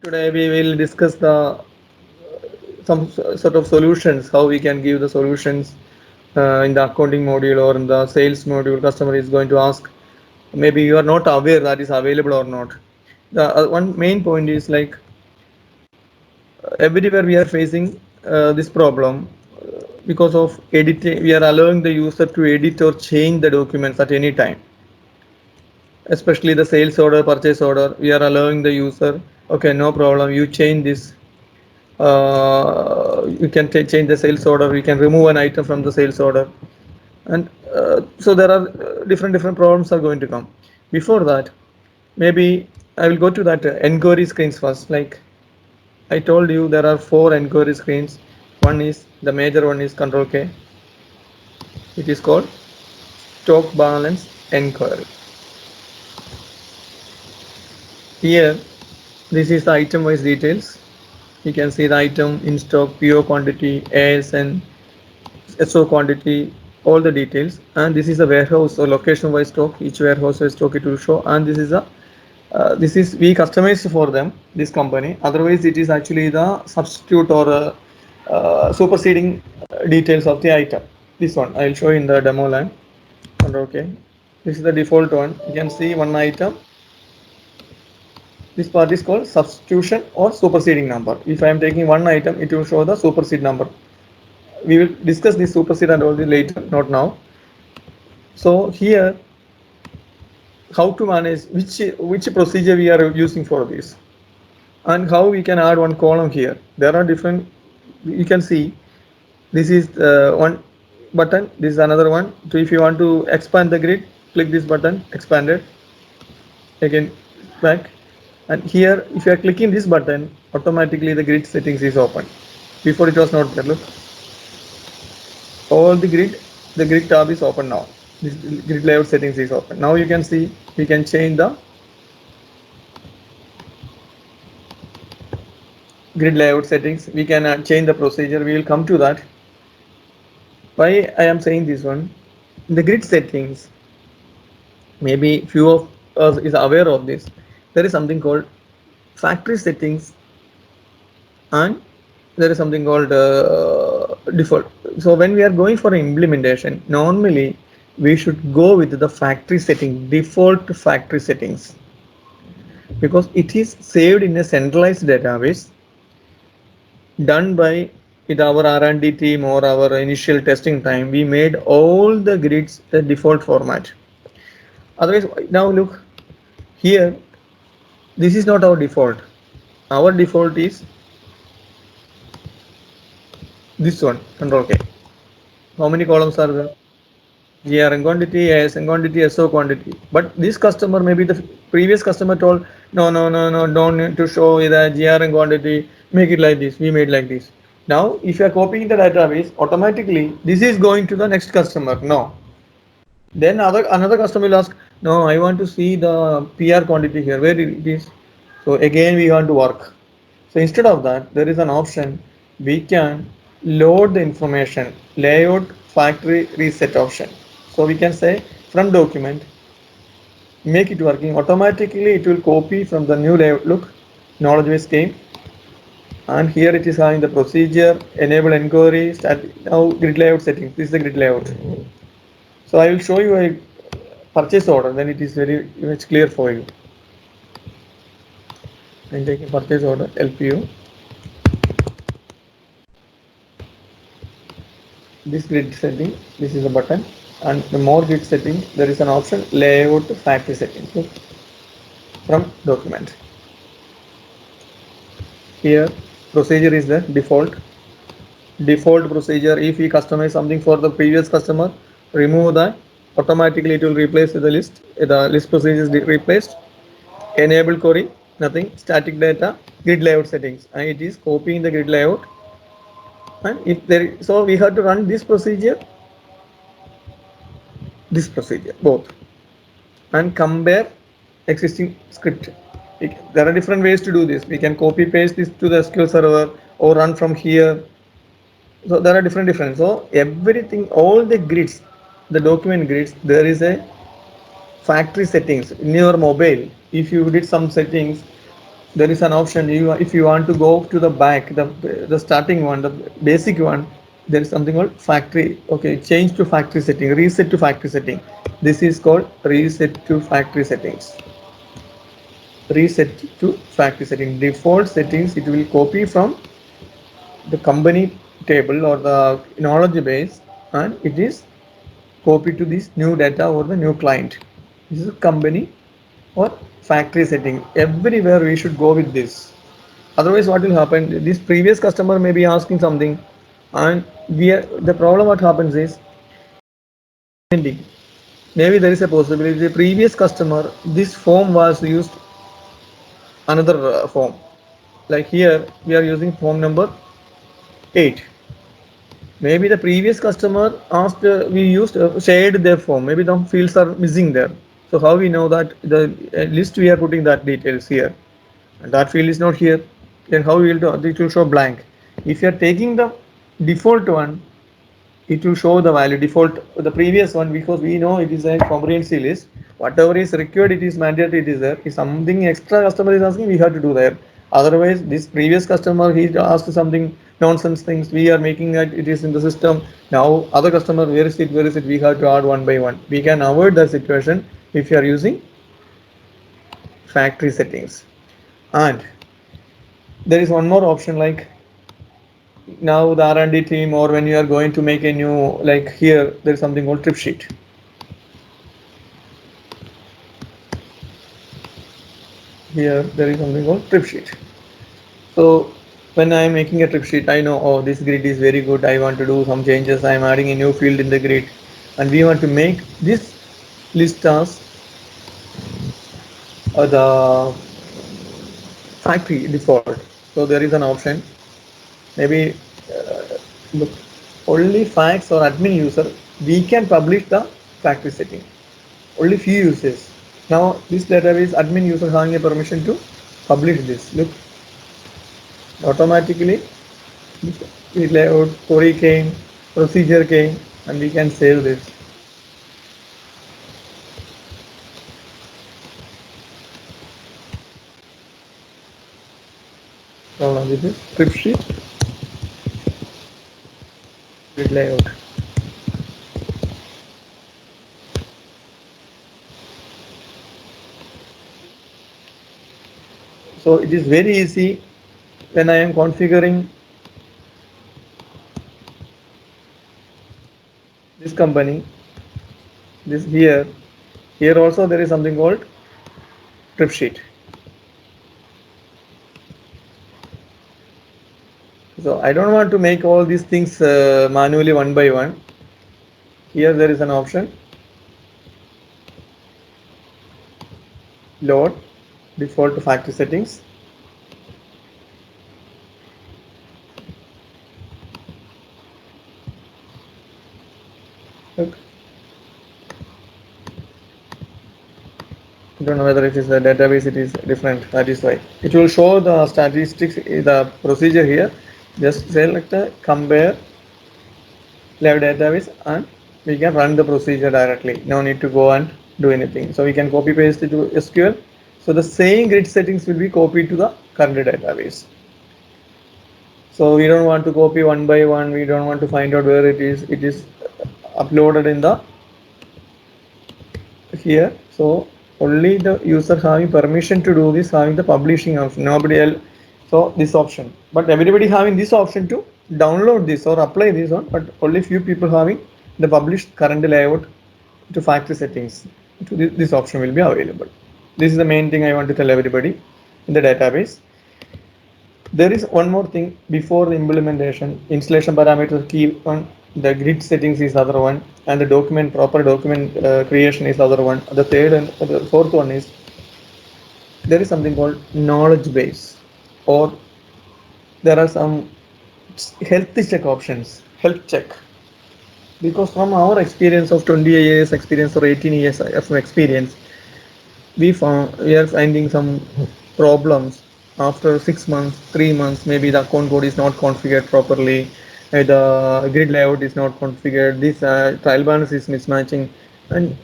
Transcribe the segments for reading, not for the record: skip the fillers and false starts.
Today we will discuss the sort of solutions, how we can give the solutions in the accounting module or in the sales module. Customer is going to ask, maybe you are not aware that is available or not. The one main point is like everywhere we are facing this problem because of editing. We are allowing the user to edit or change the documents at any time, especially the sales order, purchase order. We are allowing the user, okay, no problem, you change this. You can change the sales order, you can remove an item from the sales order, and so there are different problems are going to come. Before that, maybe I will go to that enquiry screens first. Like I told you, there are four enquiry screens. One is the major one is control K. It is called stock balance enquiry. Here, this is the item wise details. You can see the item in stock, PO quantity, ASN, SO quantity, all the details. And this is a warehouse or location wise stock. Each warehouse wise stock it will show. And this is a this is we customized for them, this company. Otherwise, it is actually the substitute or superseding details of the item. This one I will show in the demo line. And okay, this is the default one. You can see one item. This part is called substitution or superseding number. If I am taking one item, it will show the supersede number. We will discuss this supersede and all this later, not now. So here, how to manage which procedure we are using for this, and how we can add one column here. There are different. You can see this is one button. This is another one. So if you want to expand the grid, click this button, expanded. Again, back. And here, if you are clicking this button, automatically the grid settings is open. Before it was not there. Look, all the grid tab is open now. This grid layout settings is open. Now you can see we can change the grid layout settings. We can change the procedure. We will come to that. Why I am saying this one? In the grid settings, maybe few of us is aware of this. There is something called factory settings, and there is something called default. So when we are going for implementation, normally we should go with the factory setting, default factory settings, because it is saved in a centralized database done by with our R&D team or our initial testing time. We made all the grids the default format. Otherwise, now look here, this is not our default. Our default is this one, control K. How many columns are there? GRN quantity, ASN quantity, SO quantity. But this customer, maybe the previous customer told, no, no, no, no, don't need to show the GRN quantity, make it like this. We made like this. Now, if you are copying the database, automatically this is going to the next customer. No. Then another customer will ask, no, I want to see the PR quantity here. Where it is? So again, we want to work. So instead of that, there is an option. We can load the information, layout factory reset option. So we can say from document, make it working automatically. It will copy from the new layout. Look, knowledge base came, and here it is having the procedure, enable inquiry, start now grid layout settings. This is the grid layout. So I will show you a purchase order, then it is very much clear for you. I'm taking purchase order, LPU. This grid setting, this is a button, and the more grid setting, there is an option layout factory settings. Look, from document. Here, procedure is the default procedure. If we customize something for the previous customer, remove that, automatically it will replace the list. The list procedure is replaced. Enable query, nothing. Static data, grid layout settings, and it is copying the grid layout. And if there, so we have to run this procedure, both, and compare existing script. There are different ways to do this. We can copy paste this to the SQL server or run from here. So there are different. So everything, all the grids, the document grids, there is a factory settings in your mobile. If you did some settings, there is an option. If you want to go to the back, the starting one, the basic one, there is something called factory. Okay, change to factory setting, reset to factory setting. This is called reset to factory settings. Reset to factory setting. Default settings it will copy from the company table or the knowledge base, and it is copied to this new data or the new client. This is company or factory setting. Everywhere we should go with this. Otherwise, what will happen? This previous customer may be asking something, and the problem what happens is maybe there is a possibility the previous customer this form was used another form. Like here we are using form number 8. Maybe the previous customer asked, we used shared their form. Maybe the fields are missing there. So how we know that the list we are putting that details here, and that field is not here? Then how we will do? It will show blank. If you are taking the default one, it will show the value default the previous one, because we know it is a comprehensive list. Whatever is required, it is mandatory, it is there. If something extra customer is asking, we have to do there. Otherwise, this previous customer he asked something nonsense things, we are making that it is in the system. Now other customer, where is it, we have to add one by one. We can avoid that situation if you are using factory settings. And there is one more option, like now the R&D team, or when you are going to make a new, like here there is something called trip sheet. Here there is something called trip sheet. So when I am making a trip sheet, I know, oh, this grid is very good, I want to do some changes, I am adding a new field in the grid, and we want to make this list as the factory default. So there is an option, maybe look, only fax or admin user we can publish the factory setting, only few users. Now this database admin user having a permission to publish this. Look, automatically the layout query came, procedure came, and we can save this. So now this is script sheet with layout. So it is very easy when I am configuring this company. This here also there is something called trip sheet. So I don't want to make all these things manually one by one. Here there is an option, load default to factory settings. Look. I don't know whether it is a database, it is different, that is why. It will show the statistics, the procedure here. Just select compare live database, and we can run the procedure directly. No need to go and do anything. So we can copy paste it to SQL. So the same grid settings will be copied to the current database. So we don't want to copy one by one. We don't want to find out where it is. It is uploaded in the here. So only the user having permission to do this, having the publishing option, nobody else. So this option, but everybody having this option to download this or apply this one, but only few people having the published current layout to factory settings. To this option will be available. This is the main thing I want to tell everybody in the database. There is one more thing before the implementation. Installation parameters key one, the grid settings is other one, and the document proper document creation is other one. The third and the fourth one is there is something called knowledge base, or there are some health check options. Health check, because from our experience of 20 years experience or 18 years of experience, we are finding some problems after 6 months, 3 months. Maybe the account code is not configured properly, the grid layout is not configured, this trial balance is mismatching, and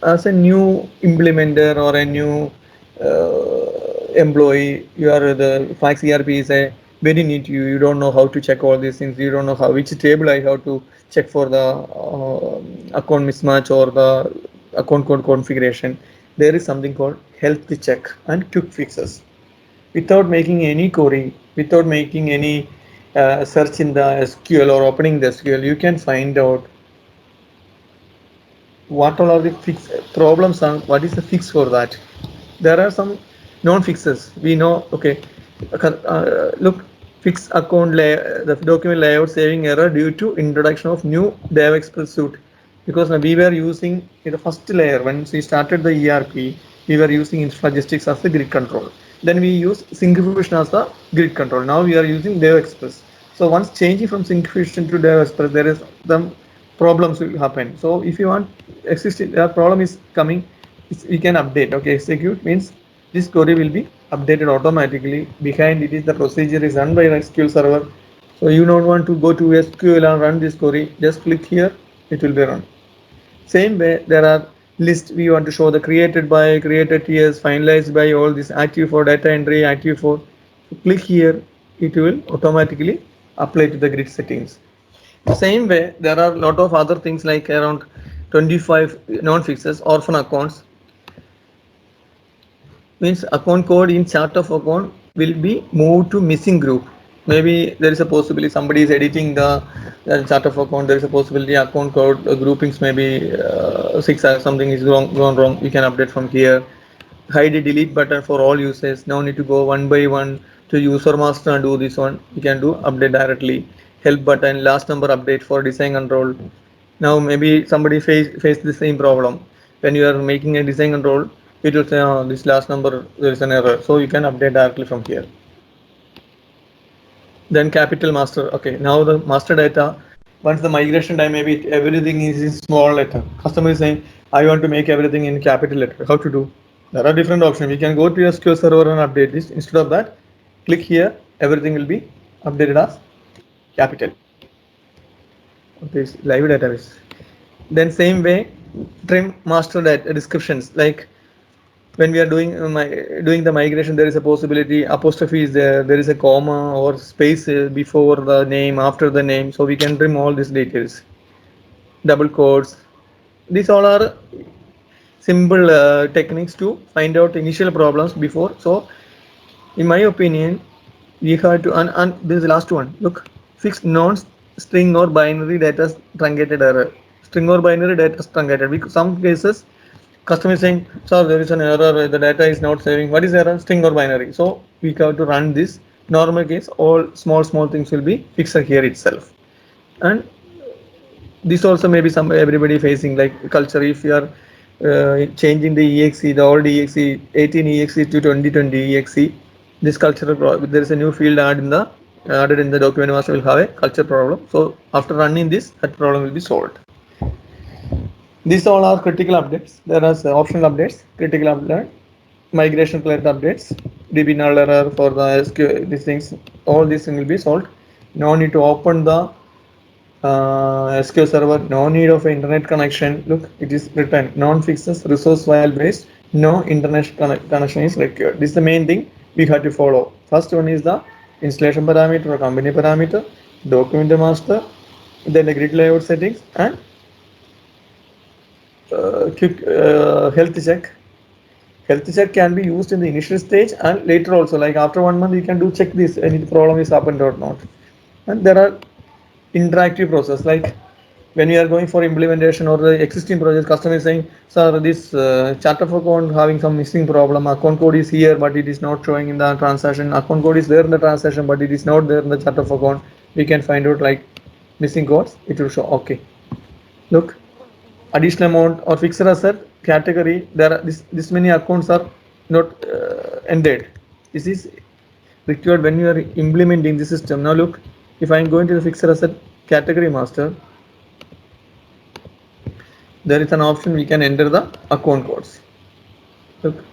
as a new implementer or a new employee, you are the fax ERP is a very neat, you don't know how to check all these things, you don't know how which table I have to check for the account mismatch or the account code configuration. There is something called health check and quick fixes. Without making any query, without making any search in the SQL or opening the SQL, you can find out what all are the fix problems and what is the fix for that. There are some non fixes we know. Okay, look, fix account the document layout saving error due to introduction of new dev express suite, because we were using in the first layer when we started the ERP, we were using infragistics as the grid control, then we use syncfusion as the grid control, now we are using dev express. So once changing from syncfusion to dev express, there is the problems will happen. So if you want existing the problem is coming, we can update. Okay, execute means this query will be updated automatically. Behind it is the procedure is run by SQL server. So you don't want to go to SQL and run this query, just click here, it will be run. Same way, there are lists we want to show the created by, created TS, finalized by, all this active for data entry, active for. So click here, it will automatically apply to the grid settings. The same way, there are a lot of other things like around 25 non-fixes, orphan accounts, means account code in chart of account will be moved to missing group. Maybe there is a possibility somebody is editing the chart of account, there is a possibility account code groupings maybe six something is gone wrong, you can update from here. Hide a delete button for all users, no need to go one by one to user master and do this one, you can do update directly. Help button, last number update for design control. Now maybe somebody face the same problem when you are making a design control, it will say, oh, this last number there is an error, so you can update directly from here. Then capital master, okay, now the master data, once the migration time, maybe everything is in small letter, customer is saying I want to make everything in capital letter, how to do? There are different options, we can go to your SQL server and update this. Instead of that, click here, everything will be updated as capital. This live database. Then same way, trim master data descriptions, like when we are doing the migration, there is a possibility apostrophe is there, there is a comma or space before the name, after the name, so we can trim all these details. Double quotes, these all are simple techniques to find out initial problems before. So in my opinion, we have to, and this is the last one, look, fix non-string or binary data truncated error. String or binary data truncated, because some cases customer is saying, sir, there is an error, the data is not saving. What is error? String or binary. So we have to run this. Normal case, all small things will be fixed here itself. And this also maybe some everybody facing like culture. If you are changing the exe, the old exe 18 exe to 2020 exe, this cultural there is a new field added in the document master will have a culture problem. So after running this, that problem will be solved. These all are critical updates. There are optional updates, critical update, migration related updates, DB null error for the SQL, these things, all these things will be solved. No need to open the SQL server, no need of internet connection. Look, it is written non-fixes, resource file based, no internet connection is required. This is the main thing we have to follow. First one is the installation parameter or company parameter, document master, then the grid layout settings, and quick health check. Health check can be used in the initial stage and later also, like after 1 month you can do check this any problem is happened or not. And there are interactive process, like when you are going for implementation or the existing project, customer is saying, sir, this chart of account having some missing problem, account code is here but it is not showing in the transaction, account code is there in the transaction but it is not there in the chart of account. We can find out like missing codes, it will show. Okay, look, additional amount or fixed asset category, there are this many accounts are not ended. This is required when you are implementing the system. Now look, if I am going to the fixed asset category master, there is an option we can enter the account codes. Look,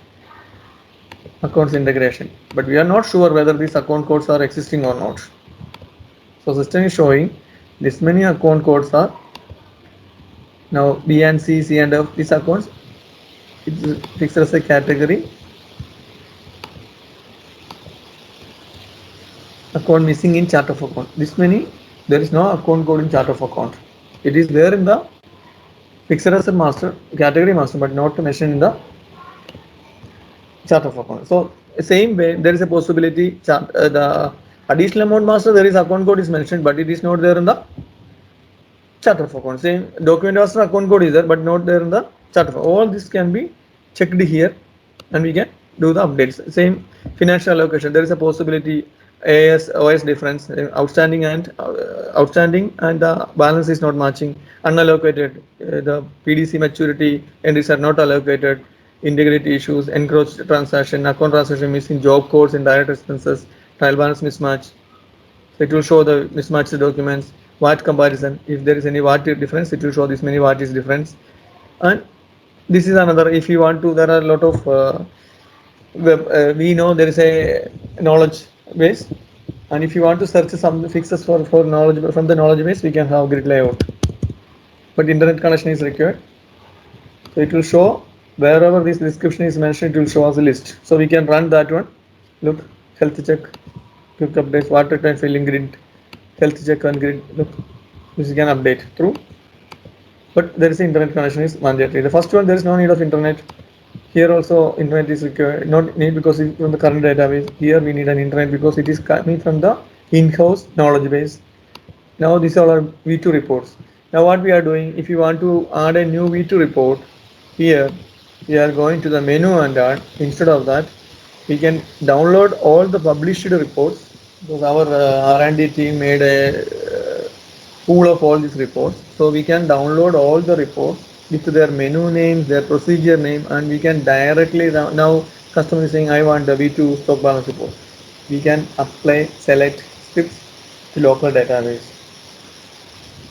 accounts integration, but we are not sure whether these account codes are existing or not. So system is showing this many account codes are now B and C and F, these accounts, it's fixed as a category. account missing in chart of account. This many, there is no account code in chart of account. It is there in the fixed asset master, category master, but not mentioned in the chart of account. So same way, there is a possibility the additional amount master, there is account code is mentioned, but it is not there in the chart of account. Same document master account code is there, but not there in the chart of account. All this can be checked here, and we can do the updates. Same financial allocation, there is a possibility AS OS difference, outstanding and the balance is not matching, unallocated, the PDC maturity entries are not allocated, integrity issues, encroached transaction, account transaction missing, job codes and direct expenses, trial balance mismatch. So it will show the mismatched documents, VAT comparison. If there is any VAT difference, it will show this many VAT is difference. And this is another. If you want to, there are a lot of we know there is a knowledge base, and if you want to search some fixes for knowledge from the knowledge base, we can have grid layout. But internet connection is required, so it will show wherever this description is mentioned, it will show as a list. So we can run that one. Look, health check, quick updates, water time filling grid, health check and grid. Look, this you can update through. But there is internet connection is mandatory. The first one, there is no need of internet. Here also internet is required, not need because from the current database. Here we need an internet because it is coming from the in-house knowledge base. Now these all are V2 reports. Now what we are doing, if you want to add a new V2 report, here we are going to the menu and add. Instead of that, we can download all the published reports because our R&D team made a pool of all these reports. So we can download all the reports with their menu name, their procedure name, and we can directly now customer is saying I want the V2 stock balance report. We can apply select scripts to local database.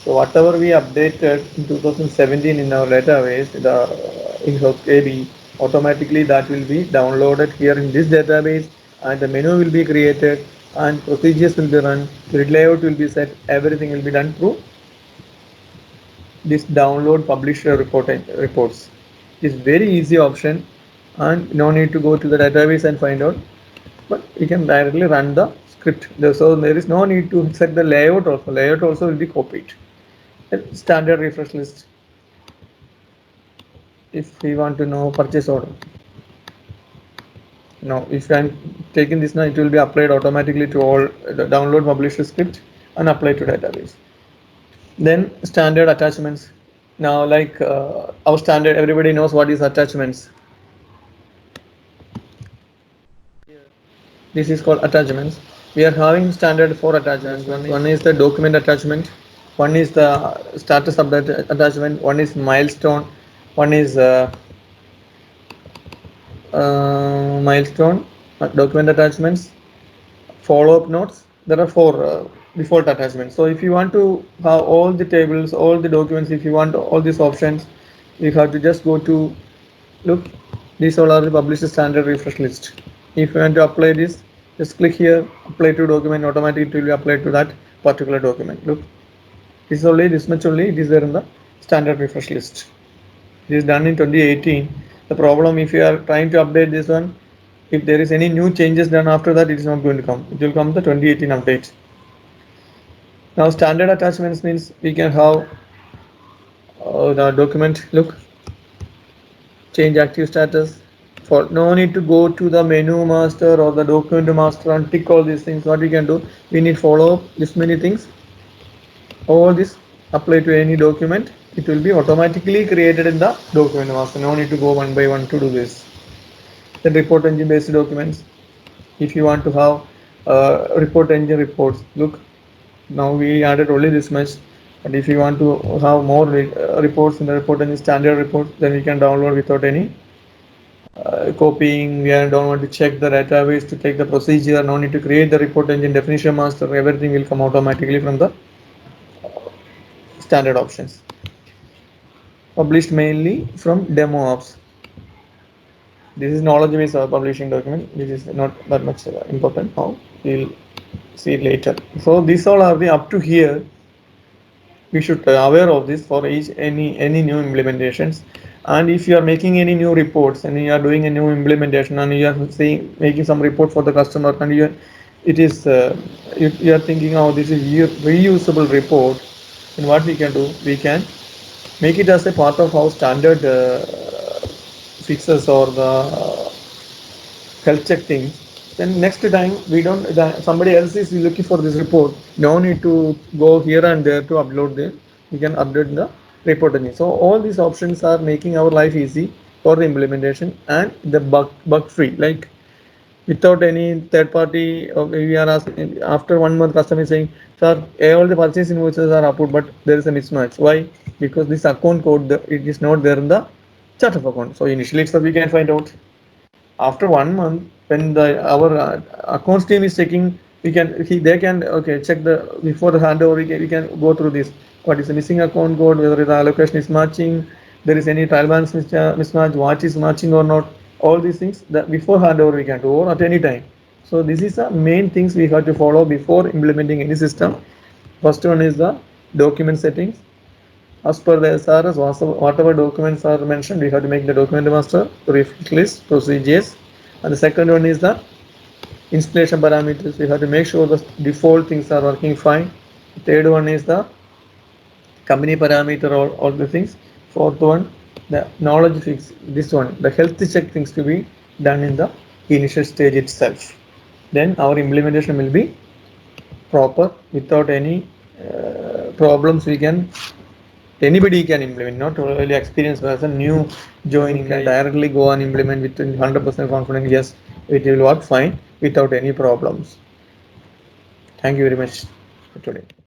So whatever we updated in 2017 in our database, the in-house AB, automatically that will be downloaded here in this database, and the menu will be created and procedures will be run, grid layout will be set, everything will be done through this download publisher reports. It's very easy option and no need to go to the database and find out, but you can directly run the script. So there is no need to set the layout also. Layout also will be copied. Standard refresh list. If we want to know purchase order, no, if I'm taking this now, it will be applied automatically to all the download publisher script and apply to database. Then standard attachments. Now like our standard, everybody knows what is attachments. This is called attachments. We are having standard four attachments. One is the document attachment, one is the status update attachment, one is milestone, one is milestone document attachments, follow-up notes. There are four default attachments. So if you want to have all the tables, all the documents, if you want all these options, you have to just go to look. These all are the published standard refresh list. If you want to apply this, just click here, apply to document. Automatically it will be applied to that particular document. Look, this is only this much only. It is there in the standard refresh list. It is done in 2018. The problem if you are trying to update this one, if there is any new changes done after that, it is not going to come. It will come the 2018 update. Now standard attachments means we can have the document. Look, change active status. For no need to go to the menu master or the document master and tick all these things. What we can do, we need follow up this many things. All this apply to any document. It will be automatically created in the document master. No need to go one by one to do this. Then report engine based documents. If you want to have report engine reports, look, now we added only this much. But if you want to have more reports in the report engine standard report, then we can download without any copying. We don't want to check the database to take the procedure. No need to create the report engine definition master. Everything will come automatically from the standard options. Published mainly from demo apps. This is knowledge base publishing document, which is not that much important now. We'll see it later. So these all are the up to here. We should aware of this for each any new implementations. And if you are making any new reports and you are doing a new implementation and you are saying making some report for the customer and it is if you are thinking, oh, this is reusable report, then what we can do, we can make it as a part of our standard fixes or the health check things. Then next time we don't, somebody else is looking for this report, no need to go here and there to upload the, we can update the report again. So all these options are making our life easy for the implementation and the bug free, like without any third party. We are asking after 1 month, customer is saying, sir, all the purchase invoices are approved, but there is a mismatch. Why? Because this account code, it is not there in the chart of account. So initially itself we can find out. After 1 month, when the our accounts team is checking, we can, they can, okay, check the before the handover, we can go through this, what is the missing account code, whether the allocation is matching, there is any trial balance mismatch, what is matching or not. All these things that before handover we can do, or at any time. So this is the main things we have to follow before implementing any system. First one is the document settings. As per the SRS, whatever documents are mentioned, we have to make the document master, reflect list, procedures. And the second one is the installation parameters. We have to make sure the default things are working fine. The third one is the company parameter, all the things. Fourth one, the knowledge fix. This one, the health check things to be done in the initial stage itself. Then our implementation will be proper without any problems. We can, anybody can implement, not really experienced person, new joining can directly go and implement with 100% confidence. Yes, it will work fine without any problems. Thank you very much for today.